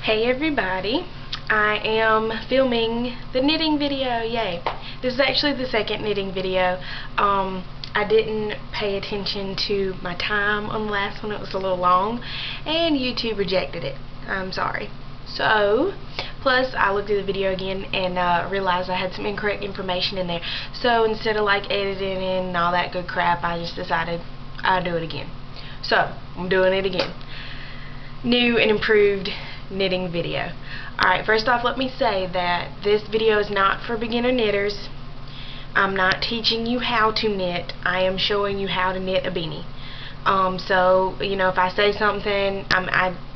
Hey everybody, I am filming the knitting video, yay. This is actually the second knitting video. I didn't pay attention to my time on the last one, it was a little long, and YouTube rejected it. I'm sorry. So, plus I looked at the video again and realized I had some incorrect information in there. So instead of like editing and all that good crap, I just decided I'd do it again. So, I'm doing it again. New and improved knitting video. Alright, first off, let me say that this video is not for beginner knitters. I'm not teaching you how to knit. I am showing you how to knit a beanie. So, you know, if I say something,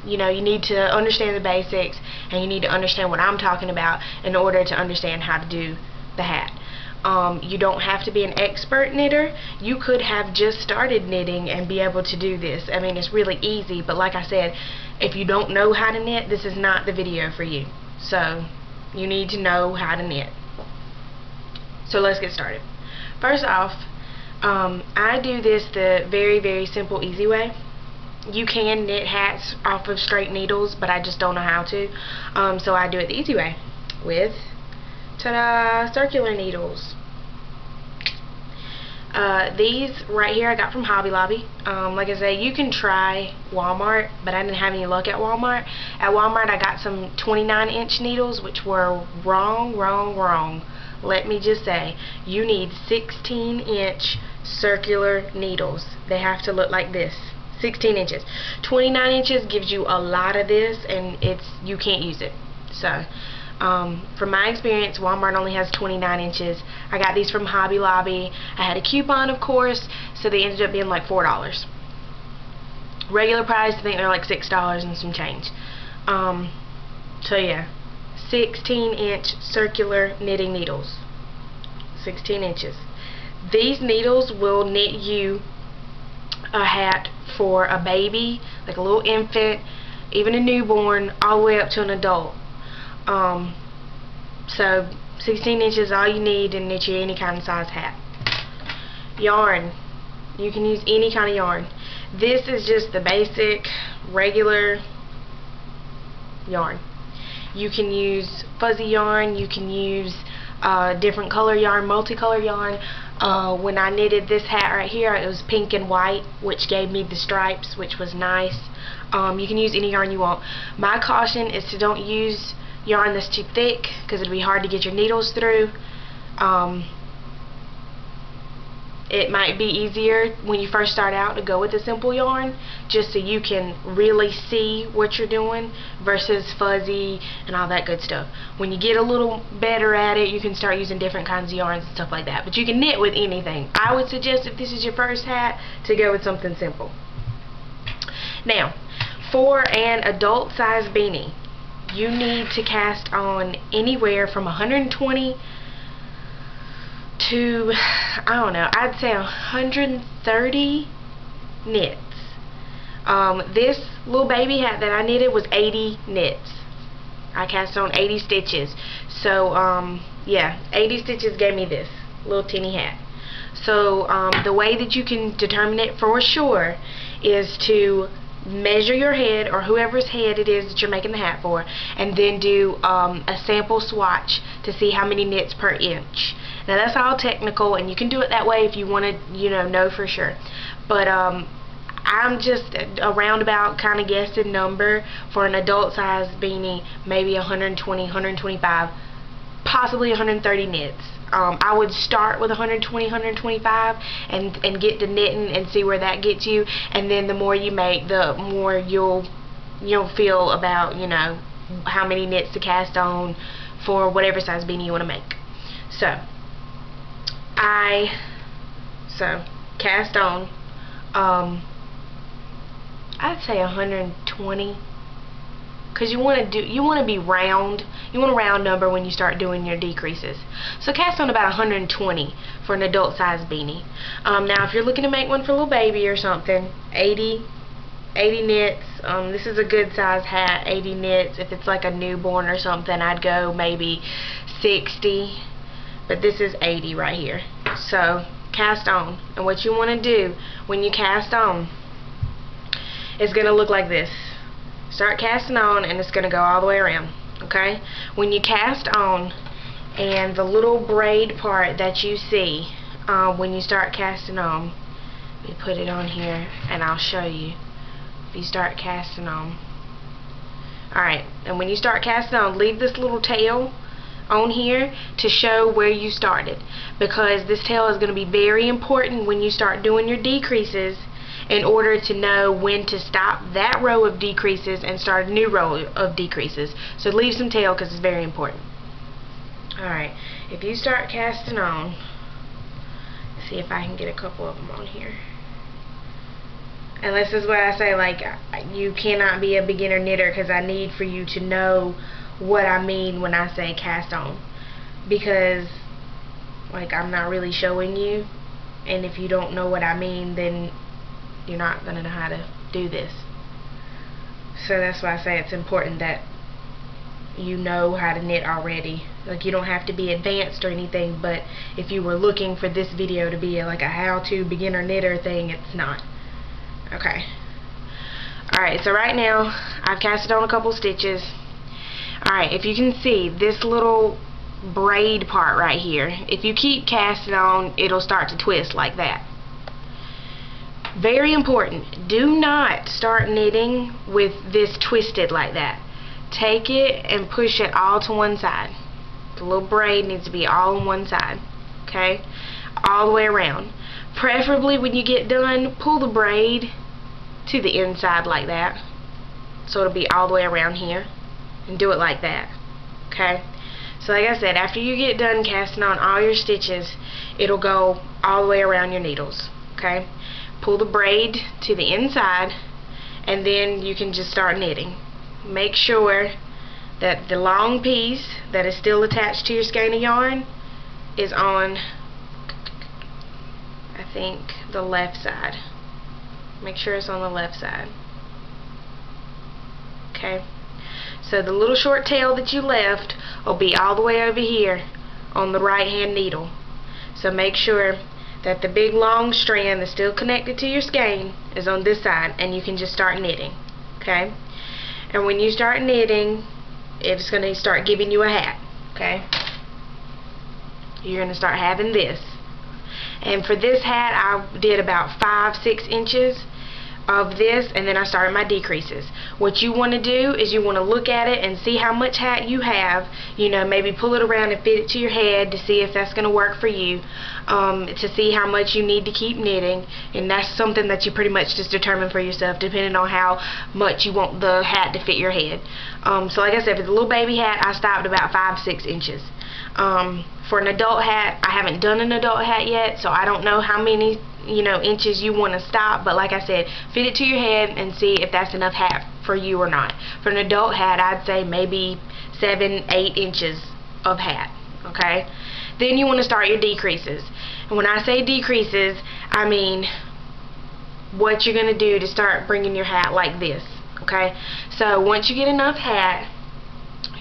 you know, you need to understand the basics and you need to understand what I'm talking about in order to understand how to do the hat. You don't have to be an expert knitter. You could have just started knitting and be able to do this. I mean, it's really easy, but like I said, if you don't know how to knit, this is not the video for you. So, you need to know how to knit. So let's get started. First off, I do this the very, very simple, easy way. You can knit hats off of straight needles, but I just don't know how to. So I do it the easy way with, ta-da, circular needles. These right here I got from Hobby Lobby. Like I say, you can try Walmart, but I didn't have any luck at Walmart. At Walmart I got some 29-inch needles, which were wrong. Let me just say, you need 16-inch circular needles. They have to look like this. 16 inches. 29 inches gives you a lot of this, and you can't use it. So, from my experience, Walmart only has 29 inches. I got these from Hobby Lobby. I had a coupon, of course, so they ended up being like $4. Regular price, I think they're like $6 and some change. So yeah, 16-inch circular knitting needles. 16 inches. These needles will knit you a hat for a baby, like a little infant, even a newborn, all the way up to an adult. So 16 inches is all you need to knit you any kind of size hat. Yarn. You can use any kind of yarn. This is just the basic, regular yarn. You can use fuzzy yarn, you can use different color yarn, multicolor yarn. When I knitted this hat right here, it was pink and white, which gave me the stripes, which was nice. You can use any yarn you want. My caution is to don't use yarn that's too thick, because it'd be hard to get your needles through. It might be easier when you first start out to go with a simple yarn, just so you can really see what you're doing, versus fuzzy and all that good stuff. When you get a little better at it, you can start using different kinds of yarns and stuff like that. But you can knit with anything. I would suggest, if this is your first hat, to go with something simple. Now, for an adult size beanie, you need to cast on anywhere from 120 to, I don't know, I'd say 130 knits. This little baby hat that I knitted was 80 knits. I cast on 80 stitches. So, yeah, 80 stitches gave me this little teeny hat. So, the way that you can determine it for sure is to measure your head, or whoever's head it is that you're making the hat for, and then do a sample swatch to see how many knits per inch. Now that's all technical, and you can do it that way if you want to, you know for sure. But I'm just a roundabout kind of guessing number for an adult size beanie, maybe 120, 125, possibly 130 knits. I would start with 120, 125 and get to knitting and see where that gets you, and then the more you make, the more you'll feel about, you know, how many knits to cast on for whatever size beanie you want to make. So cast on I'd say 120, because you want to be round. You want a round number when you start doing your decreases. So cast on about 120 for an adult size beanie. Now if you're looking to make one for a little baby or something, 80 knits. This is a good size hat, 80 knits. If it's like a newborn or something, I'd go maybe 60, but this is 80 right here. So cast on, and what you want to do when you cast on is going to look like this. Start casting on, and it's going to go all the way around. Okay? When you cast on, and the little braid part that you see when you start casting on, let me put it on here and I'll show you. If you start casting on, alright, and when you start casting on, leave this little tail on here to show where you started, because this tail is going to be very important when you start doing your decreases, in order to know when to stop that row of decreases and start a new row of decreases. So leave some tail because it's very important. Alright, if you start casting on, see if I can get a couple of them on here. And this is what I say, like, you cannot be a beginner knitter, because I need for you to know what I mean when I say cast on. Because, like, I'm not really showing you, and if you don't know what I mean, then you're not going to know how to do this. So that's why I say it's important that you know how to knit already. Like, you don't have to be advanced or anything, but if you were looking for this video to be like a how-to beginner knitter thing, it's not. Okay. Alright, so right now I've casted on a couple stitches. Alright, if you can see this little braid part right here, if you keep casting on, it'll start to twist like that. Very important, do not start knitting with this twisted like that. Take it and push it all to one side. The little braid needs to be all on one side. Okay? All the way around. Preferably when you get done, pull the braid to the inside like that. So it'll be all the way around here. And do it like that. Okay? So like I said, after you get done casting on all your stitches, it'll go all the way around your needles. Okay? Pull the braid to the inside, and then you can just start knitting. Make sure that the long piece that is still attached to your skein of yarn is on, I think, the left side. Make sure it's on the left side. Okay? So the little short tail that you left will be all the way over here on the right hand needle. So make sure that the big long strand that's still connected to your skein is on this side, and you can just start knitting. Okay? And when you start knitting, it's going to start giving you a hat. Okay? You're going to start having this. And for this hat, I did about 5-6 inches of this, and then I started my decreases. What you want to do is you want to look at it and see how much hat you have. You know, maybe pull it around and fit it to your head to see if that's going to work for you, to see how much you need to keep knitting, and that's something that you pretty much just determine for yourself depending on how much you want the hat to fit your head. So like I said, for the little baby hat, I stopped about 5-6 inches. For an adult hat, I haven't done an adult hat yet, so I don't know how many inches you want to stop, but like I said, fit it to your head and see if that's enough hat for you or not. For an adult hat, I'd say maybe 7-8 inches of hat. Okay? Then you want to start your decreases. And when I say decreases, I mean what you're going to do to start bringing your hat like this. Okay? So once you get enough hat,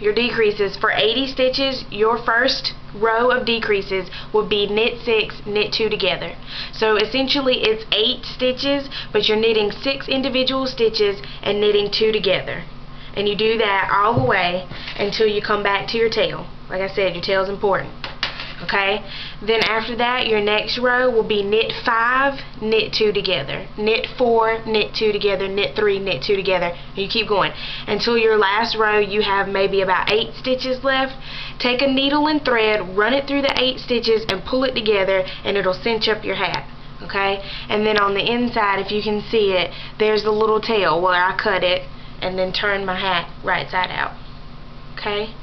your decreases for 80 stitches, your first row of decreases will be knit 6, knit 2 together. So essentially it's 8 stitches, but you're knitting 6 individual stitches and knitting 2 together. And you do that all the way until you come back to your tail. Like I said, your tail is important. Okay? Then after that, your next row will be knit 5, knit 2 together. Knit 4, knit 2 together, knit 3, knit 2 together. And you keep going. Until your last row, you have maybe about 8 stitches left. Take a needle and thread, run it through the 8 stitches, and pull it together, and it'll cinch up your hat. Okay? And then on the inside, if you can see it, there's the little tail where I cut it and then turn my hat right side out. Okay?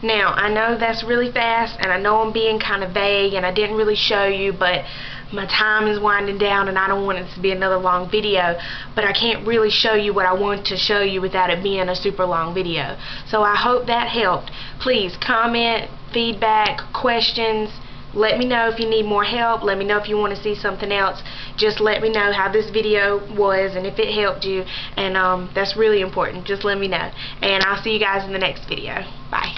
Now, I know that's really fast, and I know I'm being kind of vague, and I didn't really show you, but my time is winding down, and I don't want it to be another long video, but I can't really show you what I want to show you without it being a super long video. So I hope that helped. Please comment, feedback, questions. Let me know if you need more help. Let me know if you want to see something else. Just let me know how this video was and if it helped you, and that's really important. Just let me know, and I'll see you guys in the next video. Bye.